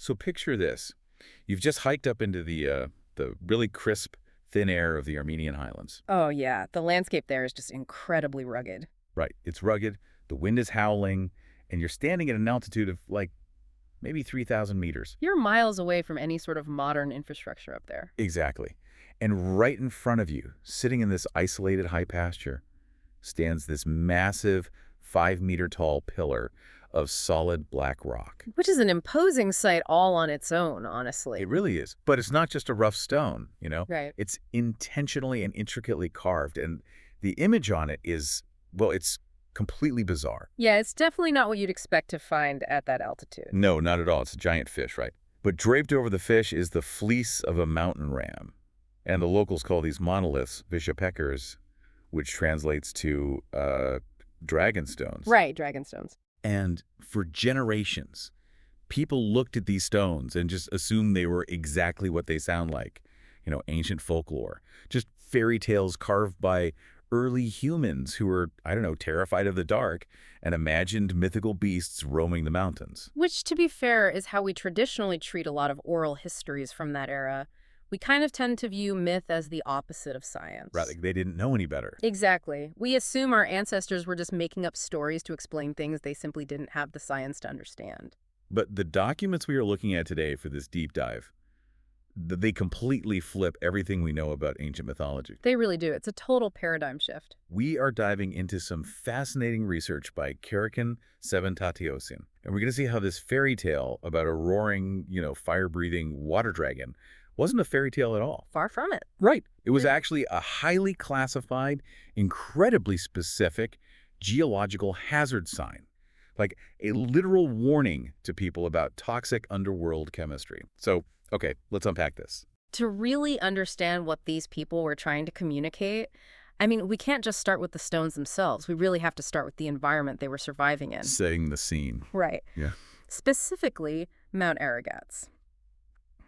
So picture this. You've just hiked up into the really crisp, thin air of the Armenian Highlands. Oh, yeah. The landscape there is just incredibly rugged. Right. It's rugged, the wind is howling, and you're standing at an altitude of, like, maybe 3,000 meters. You're miles away from any sort of modern infrastructure up there. Exactly. And right in front of you, sitting in this isolated high pasture, stands this massive 5-meter-tall pillar of solid black rock. Which is an imposing sight all on its own, honestly. It really is. But it's not just a rough stone, you know? Right. It's intentionally and intricately carved, and the image on it is, well, it's completely bizarre. Yeah, it's definitely not what you'd expect to find at that altitude. No, not at all. It's a giant fish, right? But draped over the fish is the fleece of a mountain ram. And the locals call these monoliths Vishapkars, which translates to dragon stones. Right, dragon stones. And for generations, people looked at these stones and just assumed they were exactly what they sound like. You know, ancient folklore. Just fairy tales carved by early humans who were, I don't know, terrified of the dark and imagined mythical beasts roaming the mountains. Which, to be fair, is how we traditionally treat a lot of oral histories from that era. We kind of tend to view myth as the opposite of science. Right, like they didn't know any better. Exactly. We assume our ancestors were just making up stories to explain things they simply didn't have the science to understand. But the documents we are looking at today for this deep dive, they completely flip everything we know about ancient mythology. They really do. It's a total paradigm shift. We are diving into some fascinating research by Karekin, Sevan, Tatev, and we're going to see how this fairy tale about a roaring, fire-breathing water dragon wasn't a fairy tale at all. Far from it. Right. It was actually a highly classified, incredibly specific geological hazard sign, like a literal warning to people about toxic underworld chemistry. So, okay, let's unpack this. To really understand what these people were trying to communicate, I mean, we can't just start with the stones themselves. We really have to start with the environment they were surviving in. Setting the scene. Right. Yeah. Specifically, Mount Aragats.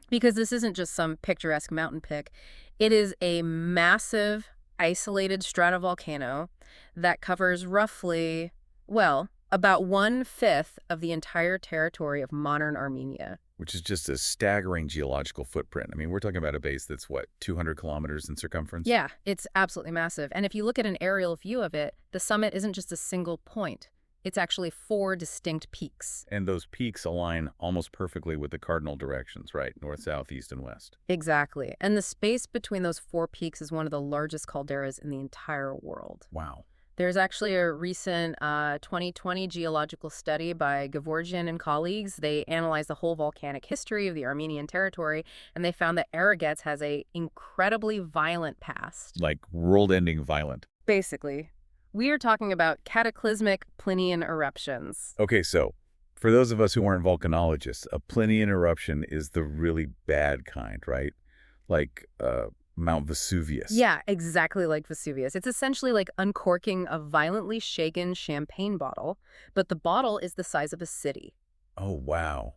Because this isn't just some picturesque mountain peak. It is a massive, isolated stratovolcano that covers roughly, well, about 1/5 of the entire territory of modern Armenia. Which is just a staggering geological footprint. I mean, we're talking about a base that's, 200 kilometers in circumference? Yeah, it's absolutely massive. And if you look at an aerial view of it, the summit isn't just a single point. It's actually 4 distinct peaks. And those peaks align almost perfectly with the cardinal directions, right? North, south, east, and west. Exactly. And the space between those 4 peaks is one of the largest calderas in the entire world. Wow. There's actually a recent 2020 geological study by Geghard and colleagues. They analyzed the whole volcanic history of the Armenian territory, and they found that Aragats has an incredibly violent past. Like world-ending violent. Basically. We are talking about cataclysmic Plinian eruptions. Okay, so for those of us who aren't volcanologists, a Plinian eruption is the really bad kind, right? Like Mount Vesuvius. Yeah, exactly like Vesuvius. It's essentially like uncorking a violently shaken champagne bottle, but the bottle is the size of a city. Oh, wow.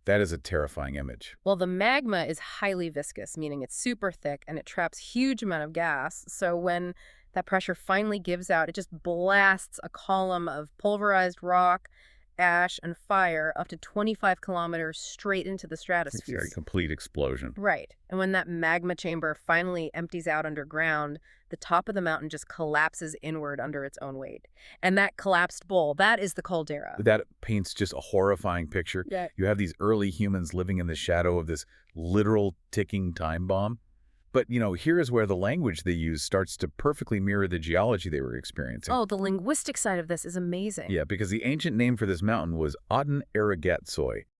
That is a terrifying image. Well, the magma is highly viscous, meaning it's super thick and it traps huge amount of gas. So when that pressure finally gives out, it just blasts a column of pulverized rock, ash, and fire up to 25 kilometers straight into the stratosphere. It's a complete explosion. Right. And when that magma chamber finally empties out underground, the top of the mountain just collapses inward under its own weight. And that collapsed bowl, that is the caldera. That paints just a horrifying picture. Yeah. You have these early humans living in the shadow of this literal ticking time bomb. But, here is where the language they use starts to perfectly mirror the geology they were experiencing. Oh, the linguistic side of this is amazing. Yeah, because the ancient name for this mountain was Mount Aragats.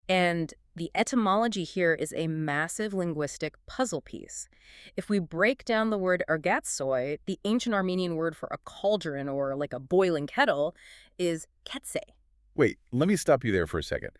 And the etymology here is a massive linguistic puzzle piece. If we break down the word ergatsoi, the ancient Armenian word for a cauldron or like a boiling kettle is ketse. Wait, let me stop you there for a second.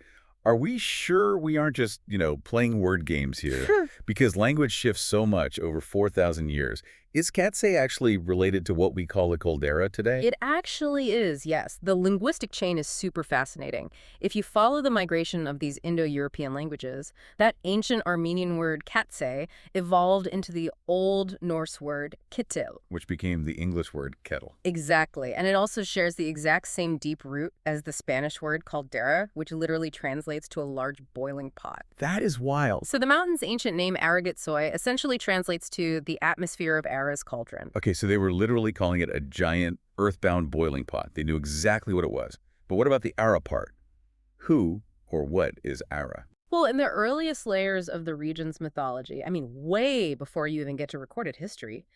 Are we sure we aren't just, playing word games here? Because language shifts so much over 4,000 years. Is Katsay actually related to what we call the caldera today? It actually is, yes. The linguistic chain is super fascinating. If you follow the migration of these Indo-European languages, that ancient Armenian word katsay evolved into the Old Norse word kittil. Which became the English word kettle. Exactly. And it also shares the exact same deep root as the Spanish word caldera, which literally translates to a large boiling pot. That is wild. So the mountain's ancient name Aragatsoi essentially translates to the atmosphere of Ara's cauldron. Okay, so they were literally calling it a giant earthbound boiling pot. They knew exactly what it was. But what about the Ara part? Who or what is Ara? Well, in the earliest layers of the region's mythology, I mean, way before you even get to recorded history,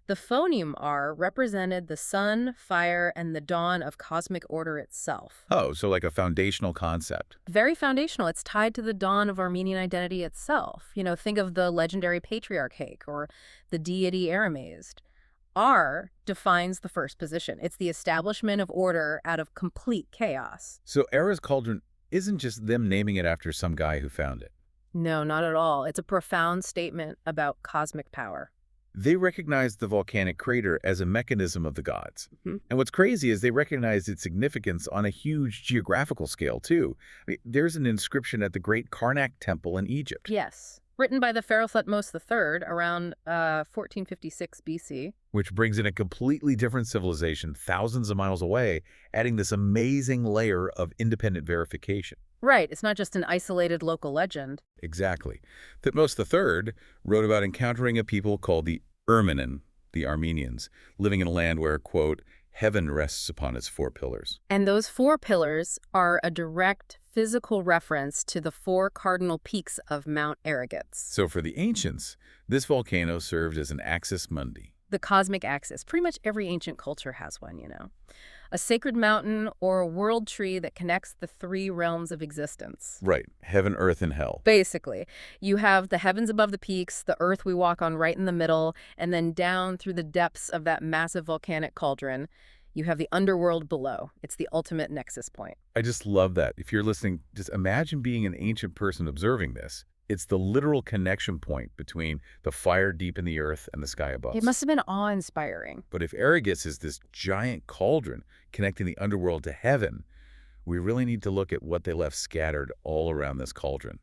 the phoneme R represented the sun, fire, and the dawn of cosmic order itself. Oh, so like a foundational concept. Very foundational. It's tied to the dawn of Armenian identity itself. You know, think of the legendary patriarch Hake or the deity Aramazed. R defines the first position. It's the establishment of order out of complete chaos. So Ara's cauldron isn't just them naming it after some guy who found it. No, not at all. It's a profound statement about cosmic power. They recognized the volcanic crater as a mechanism of the gods. And what's crazy is they recognized its significance on a huge geographical scale, too. I mean, there's an inscription at the Great Karnak Temple in Egypt. Yes. Written by the pharaoh Thutmose III around 1456 BC. Which brings in a completely different civilization thousands of miles away, adding this amazing layer of independent verification. Right. It's not just an isolated local legend. Exactly. Thutmose III wrote about encountering a people called the Erminan, the Armenians, living in a land where, quote, heaven rests upon its four pillars. And those four pillars are a direct physical reference to the four cardinal peaks of Mount Aragats. So for the ancients, this volcano served as an axis mundi. The cosmic axis. Pretty much every ancient culture has one, you know. A sacred mountain or a world tree that connects the three realms of existence. Right. Heaven, earth, and hell. Basically, you have the heavens above the peaks, the earth we walk on right in the middle, and then down through the depths of that massive volcanic cauldron, you have the underworld below. It's the ultimate nexus point. I just love that. If you're listening, just imagine being an ancient person observing this. It's the literal connection point between the fire deep in the earth and the sky above. It must have been awe-inspiring. But if Aragats is this giant cauldron connecting the underworld to heaven, we really need to look at what they left scattered all around this cauldron.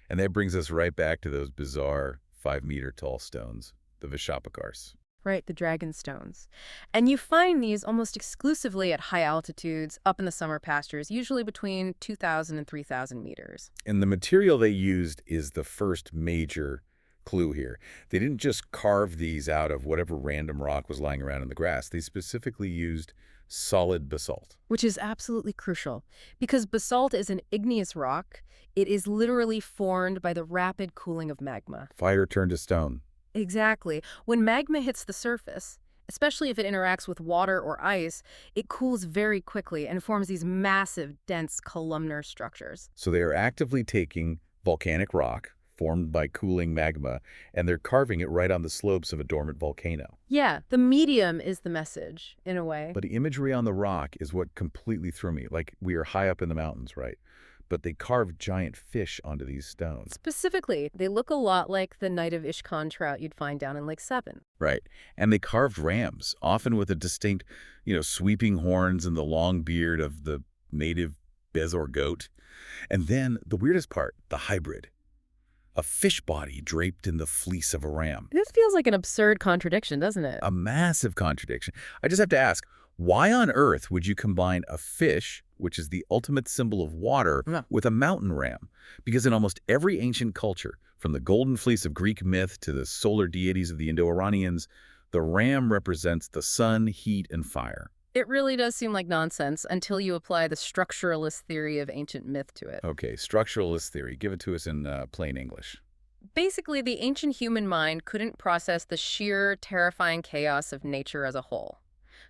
And that brings us right back to those bizarre 5-meter-tall stones, the Vishapkars. Right, the dragon stones. And you find these almost exclusively at high altitudes, up in the summer pastures, usually between 2,000 and 3,000 meters. And the material they used is the first major clue here. They didn't just carve these out of whatever random rock was lying around in the grass. They specifically used solid basalt. Which is absolutely crucial, because basalt is an igneous rock. It is literally formed by the rapid cooling of magma. Fire turned to stone. Exactly. When magma hits the surface, especially if it interacts with water or ice, it cools very quickly and forms these massive, dense columnar structures. So they are actively taking volcanic rock formed by cooling magma, and they're carving it right on the slopes of a dormant volcano. Yeah, the medium is the message, in a way. But the imagery on the rock is what completely threw me. Like, we are high up in the mountains, right? But they carved giant fish onto these stones. Specifically, they look a lot like the Night of Ishkan trout you'd find down in Lake Sevan. Right. And they carved rams, often with a distinct, sweeping horns and the long beard of the native Bezor goat. And then the weirdest part, the hybrid. A fish body draped in the fleece of a ram. This feels like an absurd contradiction, doesn't it? A massive contradiction. I just have to ask, why on earth would you combine a fish, which is the ultimate symbol of water, with a mountain ram? Because in almost every ancient culture, from the golden fleece of Greek myth to the solar deities of the Indo-Iranians, the ram represents the sun, heat, and fire. It really does seem like nonsense until you apply the structuralist theory of ancient myth to it. Okay, structuralist theory. Give it to us in plain English. Basically, the ancient human mind couldn't process the sheer, terrifying chaos of nature as a whole.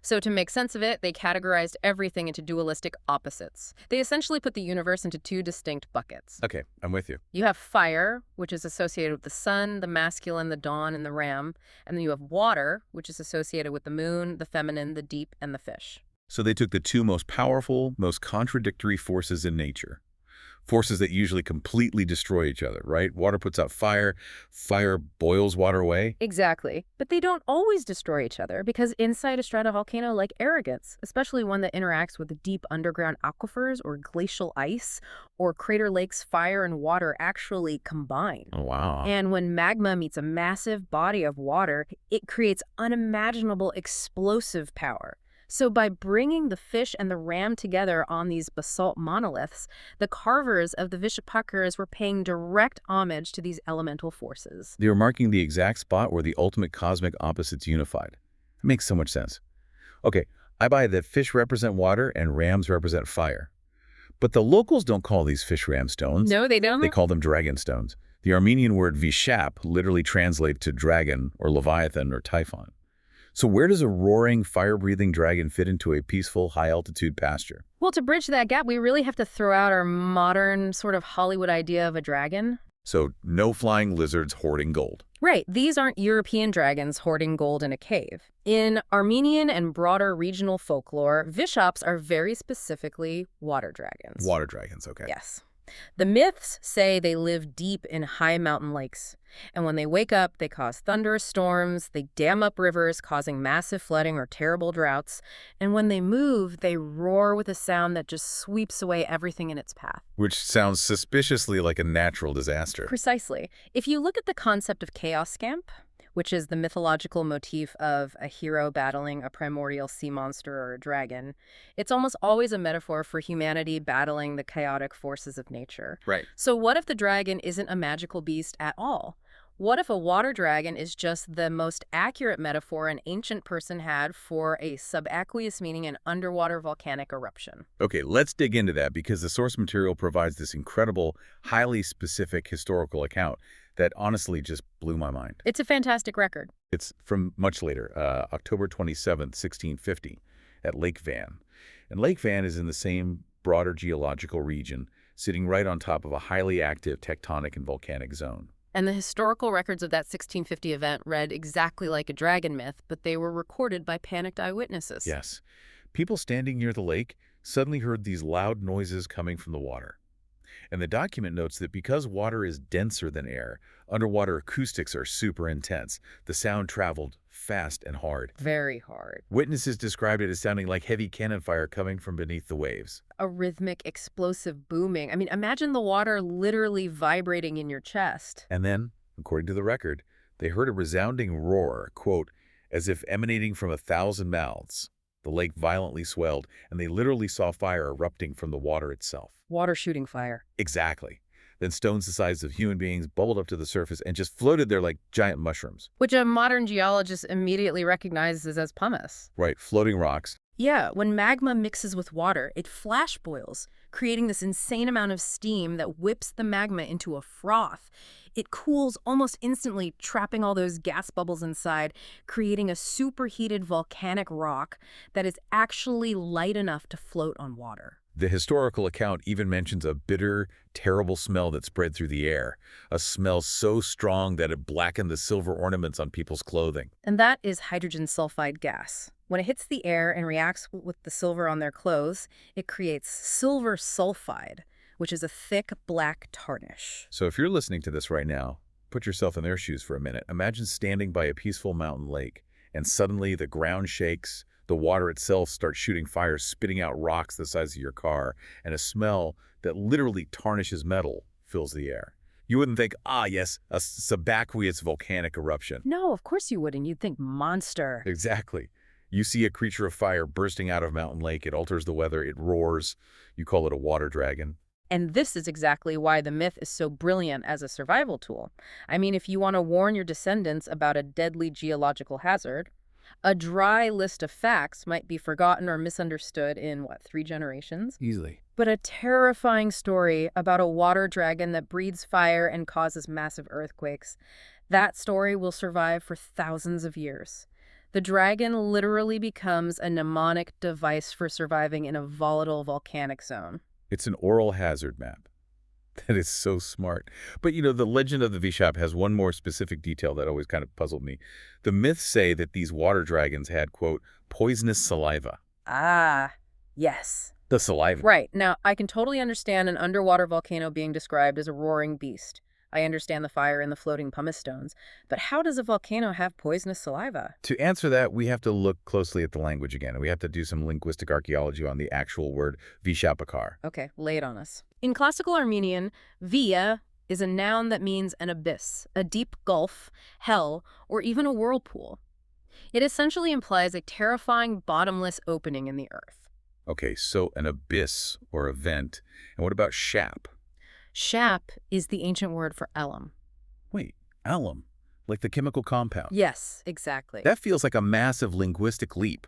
So to make sense of it, they categorized everything into dualistic opposites. They essentially put the universe into two distinct buckets. Okay, I'm with you. You have fire, which is associated with the sun, the masculine, the dawn, and the ram. And then you have water, which is associated with the moon, the feminine, the deep, and the fish. So they took the two most powerful, most contradictory forces in nature, Forces that usually completely destroy each other, right? Water puts out fire, fire boils water away. Exactly. But they don't always destroy each other because inside a stratovolcano like Arrogance, especially one that interacts with deep underground aquifers or glacial ice or crater lakes, fire and water actually combine. Oh, wow. And when magma meets a massive body of water, it creates unimaginable explosive power. So by bringing the fish and the ram together on these basalt monoliths, the carvers of the Vishapkars were paying direct homage to these elemental forces. They were marking the exact spot where the ultimate cosmic opposites unified. It makes so much sense. Okay, I buy that fish represent water and rams represent fire. But the locals don't call these fish ram stones. No, they don't? They call them dragon stones. The Armenian word Vishap literally translates to dragon or leviathan or typhon. So where does a roaring, fire-breathing dragon fit into a peaceful, high-altitude pasture? Well, to bridge that gap, we really have to throw out our modern sort of Hollywood idea of a dragon. So no flying lizards hoarding gold. Right, these aren't European dragons hoarding gold in a cave. In Armenian and broader regional folklore, Vishaps are very specifically water dragons. Water dragons, okay. Yes. The myths say they live deep in high mountain lakes, and when they wake up, they cause thunderous storms, they dam up rivers, causing massive flooding or terrible droughts, and when they move, they roar with a sound that just sweeps away everything in its path. Which sounds suspiciously like a natural disaster. Precisely. If you look at the concept of chaos scamp, which is the mythological motif of a hero battling a primordial sea monster or a dragon, it's almost always a metaphor for humanity battling the chaotic forces of nature. Right. So what if the dragon isn't a magical beast at all? What if a water dragon is just the most accurate metaphor an ancient person had for a subaqueous, meaning an underwater volcanic eruption? Okay, let's dig into that because the source material provides this incredible, highly specific historical account that honestly just blew my mind. It's a fantastic record. It's from much later, October 27th, 1650, at Lake Van. And Lake Van is in the same broader geological region, sitting right on top of a highly active tectonic and volcanic zone. And the historical records of that 1650 event read exactly like a dragon myth, but they were recorded by panicked eyewitnesses. Yes. People standing near the lake suddenly heard these loud noises coming from the water. And the document notes that because water is denser than air, underwater acoustics are super intense. The sound traveled fast and hard. Very hard. Witnesses described it as sounding like heavy cannon fire coming from beneath the waves. A rhythmic, explosive booming. I mean, imagine the water literally vibrating in your chest. And then, according to the record, they heard a resounding roar, quote, as if emanating from 1,000 mouths. The lake violently swelled, and they literally saw fire erupting from the water itself. Water shooting fire. Exactly. Then stones the size of human beings bubbled up to the surface and just floated there like giant mushrooms. Which a modern geologist immediately recognizes as pumice. Right, floating rocks. Yeah, when magma mixes with water, it flash boils, creating this insane amount of steam that whips the magma into a froth. It cools almost instantly, trapping all those gas bubbles inside, creating a superheated volcanic rock that is actually light enough to float on water. The historical account even mentions a bitter, terrible smell that spread through the air, a smell so strong that it blackened the silver ornaments on people's clothing. And that is hydrogen sulfide gas. When it hits the air and reacts with the silver on their clothes, it creates silver sulfide, which is a thick black tarnish. So if you're listening to this right now, put yourself in their shoes for a minute. Imagine standing by a peaceful mountain lake, and suddenly the ground shakes, the water itself starts shooting fire, spitting out rocks the size of your car, and a smell that literally tarnishes metal fills the air. You wouldn't think, ah, yes, a subaqueous volcanic eruption. No, of course you wouldn't. You'd think monster. Exactly. You see a creature of fire bursting out of Mountain Lake. It alters the weather. It roars. You call it a water dragon. And this is exactly why the myth is so brilliant as a survival tool. I mean, if you want to warn your descendants about a deadly geological hazard, a dry list of facts might be forgotten or misunderstood in, 3 generations? Easily. But a terrifying story about a water dragon that breathes fire and causes massive earthquakes, that story will survive for thousands of years. The dragon literally becomes a mnemonic device for surviving in a volatile volcanic zone. It's an oral hazard map. That is so smart. But, the legend of the Vishap has one more specific detail that always kind of puzzled me. The myths say that these water dragons had, quote, poisonous saliva. Ah, yes. The saliva. Right. Now, I can totally understand an underwater volcano being described as a roaring beast. I understand the fire and the floating pumice stones. But how does a volcano have poisonous saliva? To answer that, we have to look closely at the language again, and we have to do some linguistic archaeology on the actual word Vishapkar. Okay, lay it on us. In classical Armenian, via is a noun that means an abyss, a deep gulf, hell, or even a whirlpool. It essentially implies a terrifying, bottomless opening in the earth. Okay, so an abyss or a vent. And what about shap? Shap is the ancient word for alum. Wait, alum, like the chemical compound. Yes, exactly. That feels like a massive linguistic leap.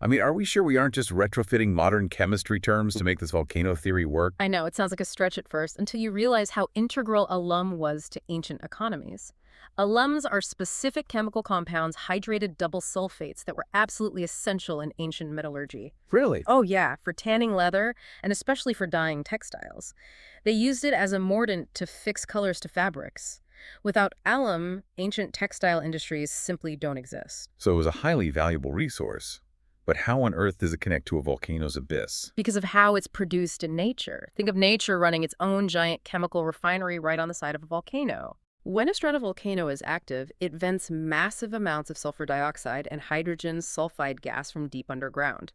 I mean, are we sure we aren't just retrofitting modern chemistry terms to make this volcano theory work? I know, it sounds like a stretch at first, until you realize how integral alum was to ancient economies. Alums are specific chemical compounds, hydrated double sulfates, that were absolutely essential in ancient metallurgy. Really? Oh yeah, for tanning leather, and especially for dyeing textiles. They used it as a mordant to fix colors to fabrics. Without alum, ancient textile industries simply don't exist. So it was a highly valuable resource. But how on earth does it connect to a volcano's abyss? Because of how it's produced in nature. Think of nature running its own giant chemical refinery right on the side of a volcano. When a stratovolcano is active, it vents massive amounts of sulfur dioxide and hydrogen sulfide gas from deep underground.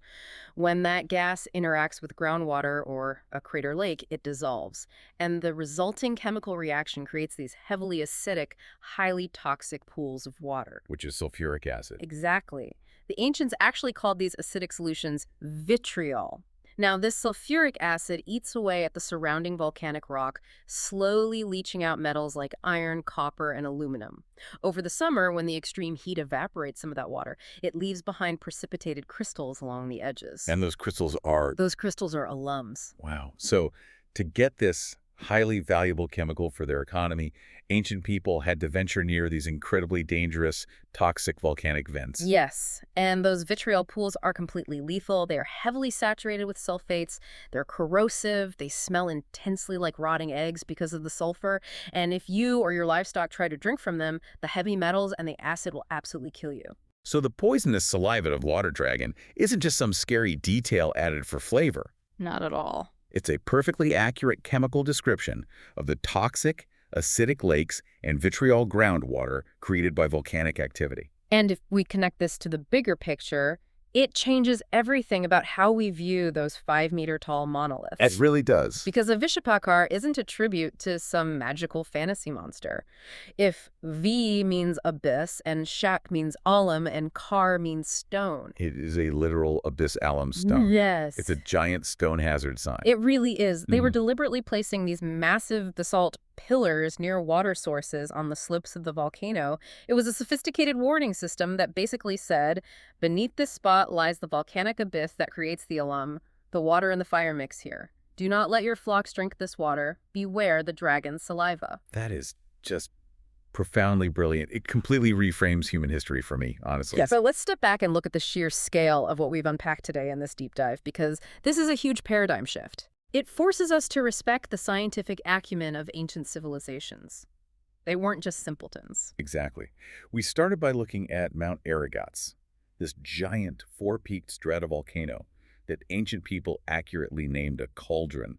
When that gas interacts with groundwater or a crater lake, it dissolves. And the resulting chemical reaction creates these heavily acidic, highly toxic pools of water. Which is sulfuric acid. Exactly. The ancients actually called these acidic solutions vitriol. Now, this sulfuric acid eats away at the surrounding volcanic rock, slowly leaching out metals like iron, copper, and aluminum. Over the summer, when the extreme heat evaporates some of that water, it leaves behind precipitated crystals along the edges. And those crystals are... Those crystals are alums. Wow. So to get this highly valuable chemical for their economy, ancient people had to venture near these incredibly dangerous, toxic volcanic vents. Yes, and those vitriol pools are completely lethal. They are heavily saturated with sulfates. They're corrosive. They smell intensely like rotting eggs because of the sulfur. And if you or your livestock try to drink from them, the heavy metals and the acid will absolutely kill you. So the poisonous saliva of water dragon isn't just some scary detail added for flavor. Not at all. It's a perfectly accurate chemical description of the toxic, acidic lakes and vitriol groundwater created by volcanic activity. And if we connect this to the bigger picture, it changes everything about how we view those 5-meter-tall monoliths. It really does. Because a Vishapkar isn't a tribute to some magical fantasy monster. If V means abyss, and Shak means alum, and Kar means stone. It is a literal abyss alum stone. Yes. It's a giant stone hazard sign. It really is. They were deliberately placing these massive basalt pillars near water sources on the slopes of the volcano. It was a sophisticated warning system that basically said, beneath this spot lies the volcanic abyss that creates the alum. The water and the fire mix here. Do not let your flocks drink this water. Beware the dragon's saliva. That is just profoundly brilliant. It completely reframes human history for me, honestly. Yeah, so let's step back and look at the sheer scale of what we've unpacked today in this deep dive, because this is a huge paradigm shift. It forces us to respect the scientific acumen of ancient civilizations. They weren't just simpletons. Exactly. We started by looking at Mount Aragats, this giant four-peaked stratovolcano that ancient people accurately named a cauldron,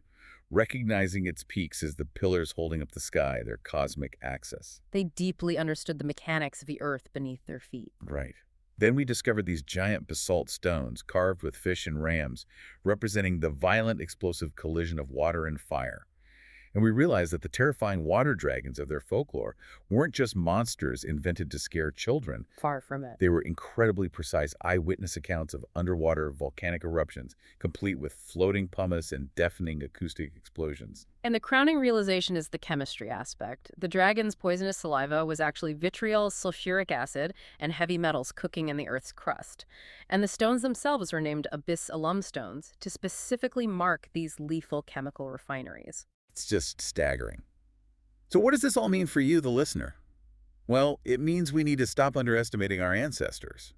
recognizing its peaks as the pillars holding up the sky, their cosmic axis. They deeply understood the mechanics of the earth beneath their feet. Right. Then we discovered these giant basalt stones carved with fish and rams, representing the violent explosive collision of water and fire. And we realized that the terrifying water dragons of their folklore weren't just monsters invented to scare children. Far from it. They were incredibly precise eyewitness accounts of underwater volcanic eruptions, complete with floating pumice and deafening acoustic explosions. And the crowning realization is the chemistry aspect. The dragon's poisonous saliva was actually vitriol, sulfuric acid, and heavy metals cooking in the Earth's crust. And the stones themselves were named abyss alum stones to specifically mark these lethal chemical refineries. It's just staggering. So what does this all mean for you, the listener? Well, it means we need to stop underestimating our ancestors.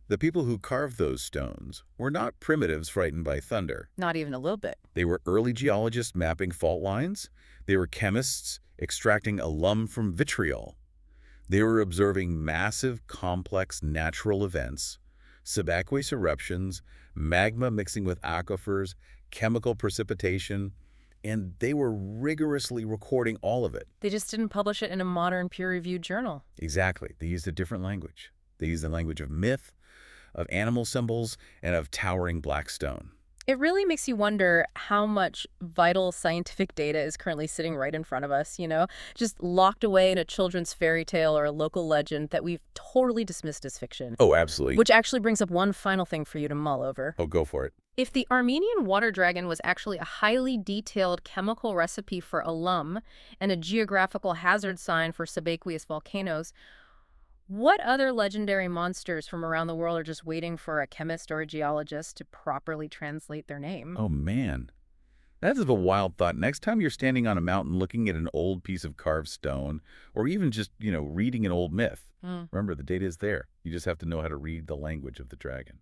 The people who carved those stones were not primitives frightened by thunder. Not even a little bit. They were early geologists mapping fault lines. They were chemists extracting alum from vitriol. They were observing massive, complex natural events, subaqueous eruptions, magma mixing with aquifers, chemical precipitation, and they were rigorously recording all of it. They just didn't publish it in a modern peer-reviewed journal. Exactly. They used a different language. They used the language of myth, of animal symbols, and of towering black stone. It really makes you wonder how much vital scientific data is currently sitting right in front of us, just locked away in a children's fairy tale or a local legend that we've totally dismissed as fiction. Oh, absolutely. Which actually brings up one final thing for you to mull over. Oh, go for it. If the Armenian water dragon was actually a highly detailed chemical recipe for alum and a geographical hazard sign for subaqueous volcanoes, what other legendary monsters from around the world are just waiting for a chemist or a geologist to properly translate their name? Oh, man. That's a wild thought. Next time you're standing on a mountain looking at an old piece of carved stone, or even just, reading an old myth, remember, the data is there. You just have to know how to read the language of the dragon.